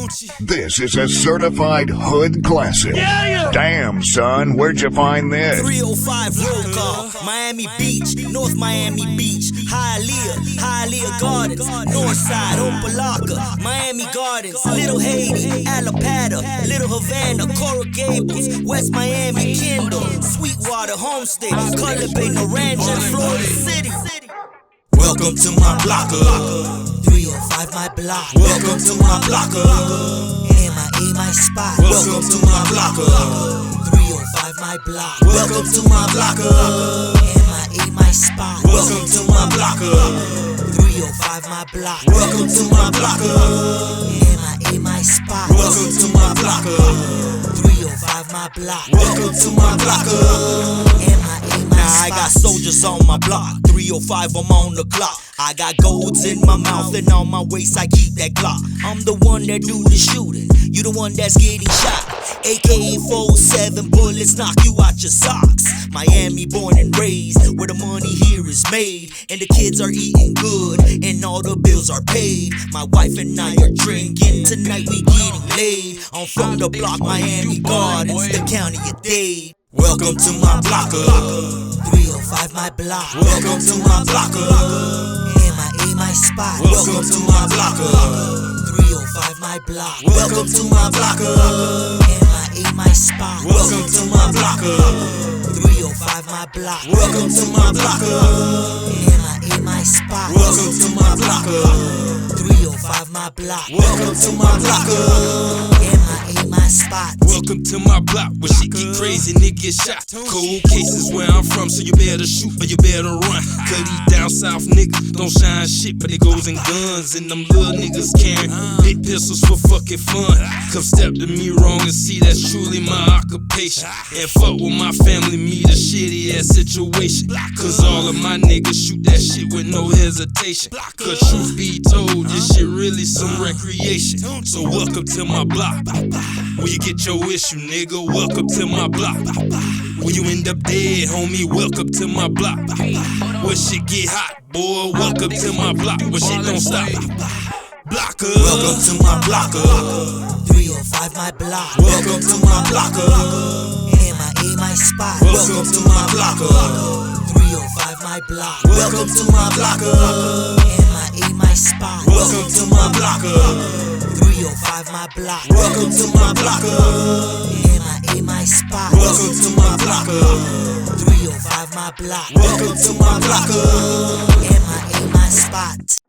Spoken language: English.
This is a certified hood classic. Damn, son, where'd you find this? 305 roll call, Miami Beach, North Miami Beach, Hialeah Gardens, Northside, Opa-locka, Miami Gardens, Little Haiti, Alapata, Little Havana, Coral Gables, West Miami, Kendall, Sweetwater, Homestead, Color Bay, Naranja, Florida City. Welcome to my blocker, 305 my block. Welcome to my blocker, MIA my spot. Welcome to my blocker, 305 my block. Welcome to my blocker, MIA my spot. Welcome to my blocker, 305 my block. Welcome to my blocker, MIA my spot. Welcome to my blocker, 305 my block. Welcome to my blocker, MIA my spot. Now I got soldiers on my block, 305 I'm on the clock. I got golds in my mouth and on my waist I keep that Glock. I'm the one that do the shooting, you the one that's getting shot. AK-47 bullets knock you out your socks. Miami born and raised, where the money here is made, and the kids are eating good, and all the bills are paid. My wife and I are drinking, tonight we getting laid. I'm from the block, Miami Gardens, the county of Dade. Welcome to my blocker, 305 my block. Welcome to my blocker, MIA my spot. Welcome to my blocker, 305 my block. Welcome to my blocker, MIA my spot. Welcome to my blocker, 305 my block. Welcome to my blocker, MIA my spot. Welcome to my blocker, 305 my block. Welcome to my blocker, MIA my spot. Welcome to my block where shit get crazy, nigga get shot. Cold cases where I'm from, so you better shoot or you better run. Cause these down south niggas don't shine shit, but they goes in guns. And them little niggas carrying big pistols for fucking fun. Come step to me wrong and see that's truly my occupation. And fuck with my family, meet a shitty ass situation. Cause all of my niggas shoot that shit with no hesitation. Cause truth be told, this shit really some recreation. So welcome to my block, where you get your issue, nigga. Welcome to my block, where you end up dead, homie. Welcome to my block, where shit get hot, boy. Welcome to my block, where shit don't stop. Blocker. Welcome to my blocker, 305 my block. Welcome to my blocker, MIA my spot. Welcome to my blocker, 305 my block. Welcome to my blocker, MIA my spot. Welcome to my blocker, 305 my block. Welcome to my blocker, MIA my spot. Welcome to my blocker, 305 my block. Welcome to my blocker, MIA my spot.